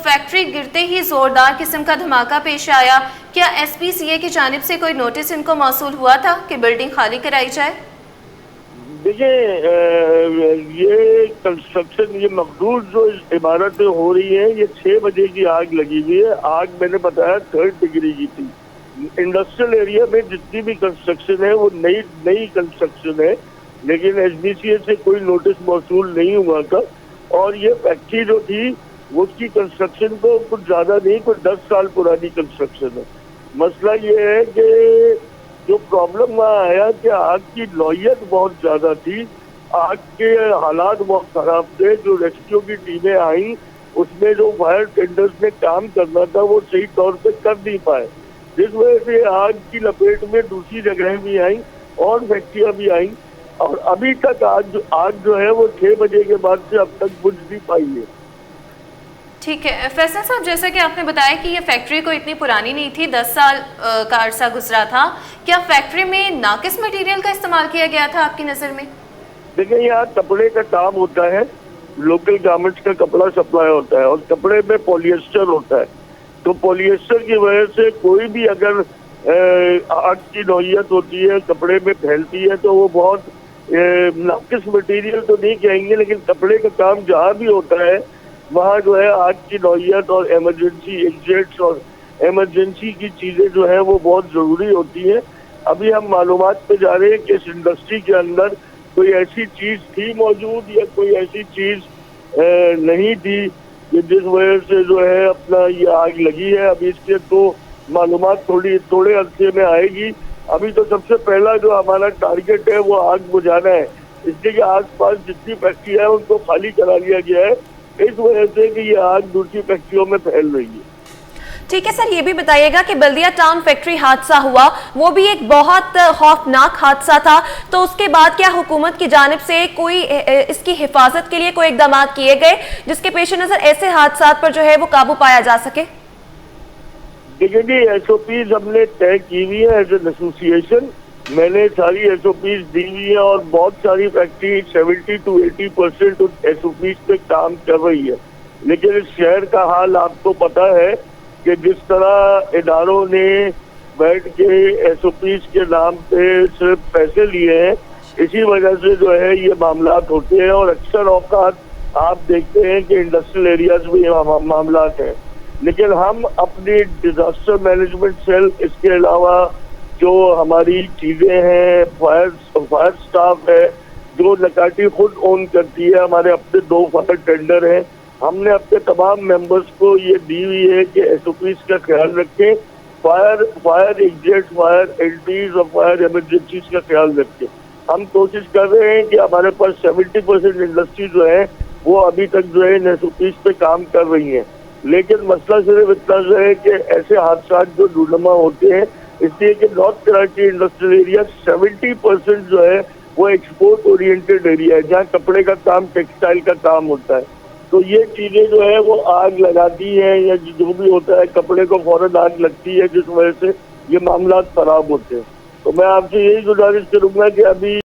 Factory गिरते ही जोरदार किस्म का धमाका पेश आया। क्या एसपीसीए की जानिब से कोई नोटिस इनको मौसूल हुआ था कि बिल्डिंग खाली कराई जाए? देखिए, ये कंस्ट्रक्शन, ये मखदूस जो इमारतें हो रही हैं, ये 6 बजे की आग लगी हुई है। आग मैंने बताया 3rd डिग्री की थी। इंडस्ट्रियल एरिया में जितनी भी कंस्ट्रक्शन है वो नई कंस्ट्रक्शन है, लेकिन एसबीसीए से कोई नोटिस मौसूल नहीं हुआ था। और ये फैक्ट्री जो थी उसकी कंस्ट्रक्शन तो कुछ ज्यादा नहीं, कुछ 10 साल पुरानी कंस्ट्रक्शन है। मसला ये है कि जो प्रॉब्लम वहाँ आया कि आग की नौयत बहुत ज्यादा थी, आग के हालात बहुत खराब थे। जो रेस्क्यू की टीमें आई उसमें जो फायर टेंडर्स ने काम करना था वो सही तौर पे कर नहीं पाए, जिस वजह से आग की लपेट में दूसरी जगह भी आई और फैक्ट्रियां भी आई। और अभी तक आग जो है वो 6 बजे के बाद से अब तक बुझ नहीं पाई है। ठीक है फैसल साहब, जैसा कि आपने बताया कि ये फैक्ट्री कोई इतनी पुरानी नहीं थी, 10 साल का अरसा गुजरा था। क्या फैक्ट्री में नाकिस मटेरियल का इस्तेमाल किया गया था आपकी नज़र में? देखिए, यहाँ कपड़े का काम होता है, लोकल गारमेंट्स का कपड़ा सप्लाई होता है और कपड़े में पॉलिएस्टर होता है। तो पॉलिएस्टर की वजह से कोई भी अगर आग की नौयत होती है, कपड़े में फैलती है, तो वो बहुत नाकिस मटेरियल तो नहीं कहेंगे, लेकिन कपड़े का काम जहाँ भी होता है वहाँ जो है आग की नौयत और इमरजेंसी एग्जिट्स और इमरजेंसी की चीजें जो है वो बहुत जरूरी होती है। अभी हम मालूमात पे जा रहे हैं कि इस इंडस्ट्री के अंदर कोई ऐसी चीज थी मौजूद या कोई ऐसी चीज नहीं थी कि जिस वजह से जो है अपना ये आग लगी है। अभी इसके तो मालूमात थोड़े अरसे में आएगी। अभी तो सबसे पहला जो हमारा टारगेट है वो आग बुझाना है, इसलिए कि आसपास जितनी फैक्ट्री है उनको खाली करा लिया गया है, इस वजह से कि ये आग दूसरी फैक्ट्रियों में फैल रही है। ठीक है सर, ये भी बताइएगा कि बल्दिया टाउन फैक्ट्री हादसा हुआ, वो भी एक बहुत खौफनाक हादसा था, तो उसके बाद क्या हुकूमत की जानिब से कोई इसकी हिफाजत के लिए कोई इकदाम किए गए जिसके पेश नजर ऐसे हादसा पर जो है वो काबू पाया जा सके? देखिए जी, एसओपीज हमने तय की हुई है एज एन एसोसिएशन। मैंने सारी एसओपीज दी हुई है और बहुत सारी फैक्ट्री 70 to 80% उस एसओपीज पे काम कर रही है। लेकिन इस शहर का हाल आपको पता है कि जिस तरह इदारों ने बैठ के एसओपीज के नाम पे सिर्फ पैसे लिए हैं, इसी वजह से जो है ये मामलात होते हैं। और अक्सर औकात आप देखते हैं कि इंडस्ट्रियल एरियाज में ये मामलात हैं। लेकिन हम अपनी डिजास्टर मैनेजमेंट सेल, इसके अलावा जो हमारी चीजें हैं, फायर स्टाफ है जो नकाटी खुद ओन करती है, हमारे अपने 2 फायर टेंडर हैं, हमने अपने तमाम मेंबर्स को ये दी हुई है कि एसओपीज का ख्याल रखें, फायर एग्जिट, फायर एंट्रीज और फायर इमरजेंसीज का ख्याल रखें। हम कोशिश कर रहे हैं कि हमारे पास 70% इंडस्ट्री जो है वो अभी तक जो है इन एसओपीज पे काम कर रही है। लेकिन मसला सिर्फ इतना जो है कि ऐसे हादसा जो ढूंढमा होते हैं, इसलिए कि नॉर्थ कराची इंडस्ट्रियल एरिया 70% जो है वो एक्सपोर्ट ओरिएंटेड एरिया है, जहाँ कपड़े का काम, टेक्सटाइल का काम होता है। तो ये चीजें जो है वो आग लगाती है या जो भी होता है, कपड़े को फौरन आग लगती है, जिस वजह से ये मामला खराब होते हैं। तो मैं आपसे यही गुजारिश करूंगा कि अभी